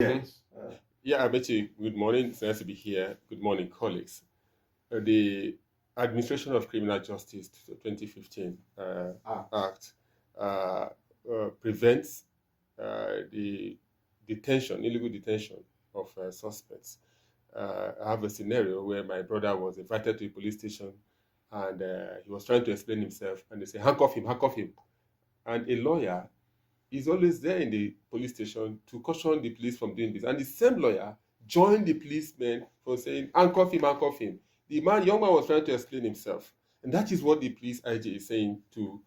Yes. Yeah, I bet you. Good morning. It's nice to be here. Good morning, colleagues. The Administration of Criminal Justice 2015 Act uh, prevents the illegal detention of suspects. I have a scenario where my brother was invited to a police station and he was trying to explain himself, and they say, handcuff him, handcuff him. And a lawyer is always there in the police station to caution the police from doing this. And the same lawyer joined the policemen for saying, handcuff him, handcuff him. The young man was trying to explain himself. And that is what the police IG is saying to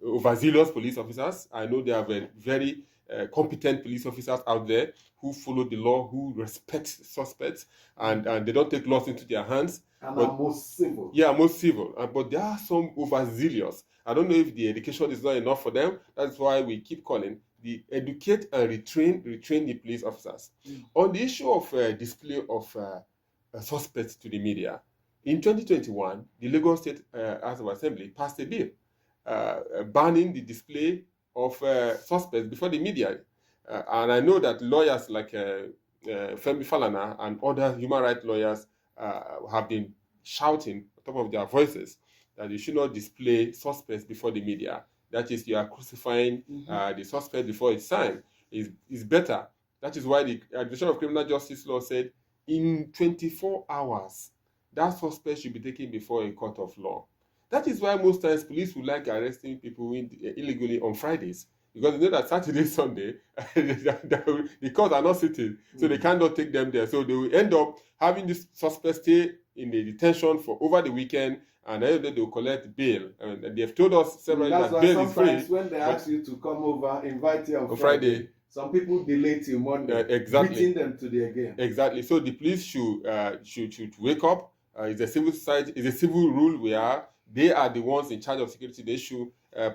overzealous police officers. I know there are very competent police officers out there who follow the law, who respect suspects, and they don't take laws into their hands. And are most civil. Yeah, most civil. But there are some overzealous. I don't know if the education is not enough for them. That's why we keep calling the educate and retrain the police officers. On the issue of display of suspects to the media, in 2021, the Lagos State House of Assembly passed a bill banning the display of suspects before the media. And I know that lawyers like Femi Falana and other human rights lawyers have been shouting at the top of their voices that you should not display suspects before the media. That is, you are crucifying the suspect before it's time. Is better. That is why the Administration of Criminal Justice Law said in 24 hours, that suspect should be taken before a court of law. That is why most times police would like arresting people illegally on Fridays, because they know that Saturday, Sunday, the courts are not sitting, so they cannot take them there. So they will end up having this suspect stay in the detention for over the weekend, and then they will collect bail. And they have told us several times that bail is free. When they ask you to come over, invite you on Friday, some people delay till Monday, exactly. Beating them to the game. Exactly. So the police should wake up. It's a civil society. It's a civil rule. They are the ones in charge of security. They should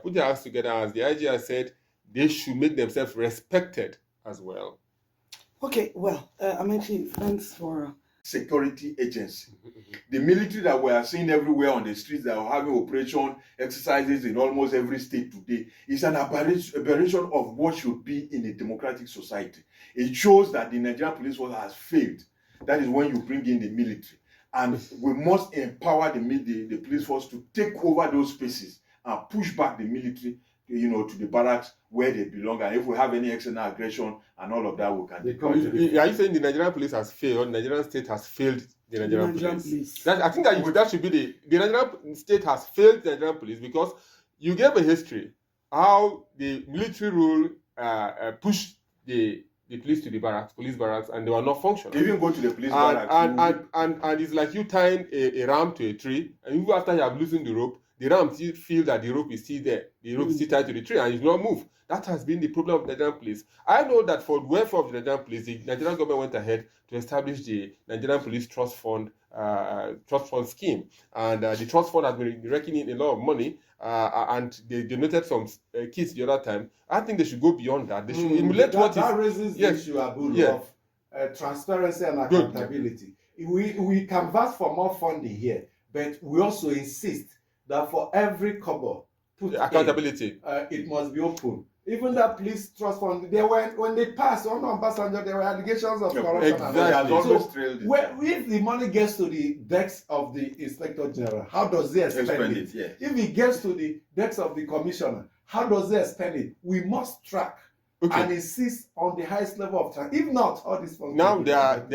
put their hands together. As the IG has said, they should make themselves respected as well. Okay, well, Amaechi, thanks for security agency. The military that we are seeing everywhere on the streets that are having operation exercises in almost every state today is an aberration of what should be in a democratic society. It shows that the Nigerian police force has failed. That is when you bring in the military. And we must empower the police force to take over those spaces and push back the military, to the barracks where they belong. And if we have any external aggression and all of that, we can deploy. Are you saying the Nigerian police has failed? The Nigerian state has failed the Nigerian police? I think that should be the Nigerian state has failed the Nigerian police, because you gave a history how the military rule pushed the police to the police barracks, and they were not functional. Even go to the police barracks. And it's like you tying a ram to a tree, and even after you have loosened the rope, the ram still feel that the rope is still there. The rope is still tied to the tree and it will not move. That has been the problem of the Nigerian police. I know that for the welfare of the Nigerian police, the Nigerian government went ahead to establish the Nigerian Police Trust Fund scheme. And the trust fund has been raking in a lot of money, and they donated some kits the other time. I think they should go beyond that. They should emulate that raises the issue, Abu, of transparency and accountability. We canvass for more funding here, but we also insist that for every kobo put accountability, it must be open. Even that police trust fund, when they passed on Obasanjo, there were allegations of corruption. Exactly. So, if the money gets to the decks of the Inspector General, how does he spend it? Yes. If it gets to the decks of the Commissioner, how does he spend it? We must track and insist on the highest level of track. If not, all this funds. Now there are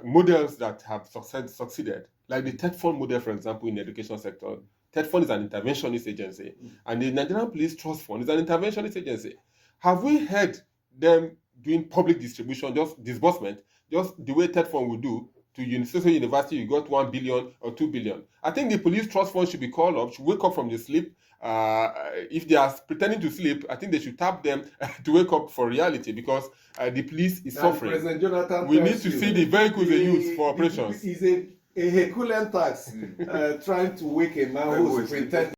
models that have succeeded, like the TED Fund model, for example, in the education sector. TED Fund is an interventionist agency, and the Nigerian Police Trust Fund is an interventionist agency. Have we heard them doing public distribution, just disbursement, just the way TED Fund would do to university? You got 1 billion or 2 billion. I think the Police Trust Fund should be called up, should wake up from the sleep. If they are pretending to sleep, I think they should tap them to wake up for reality, because the police is suffering. President Jonathan, we need to see the vehicles they use for operations. It's a Herculean task trying to wake a man who's pretending.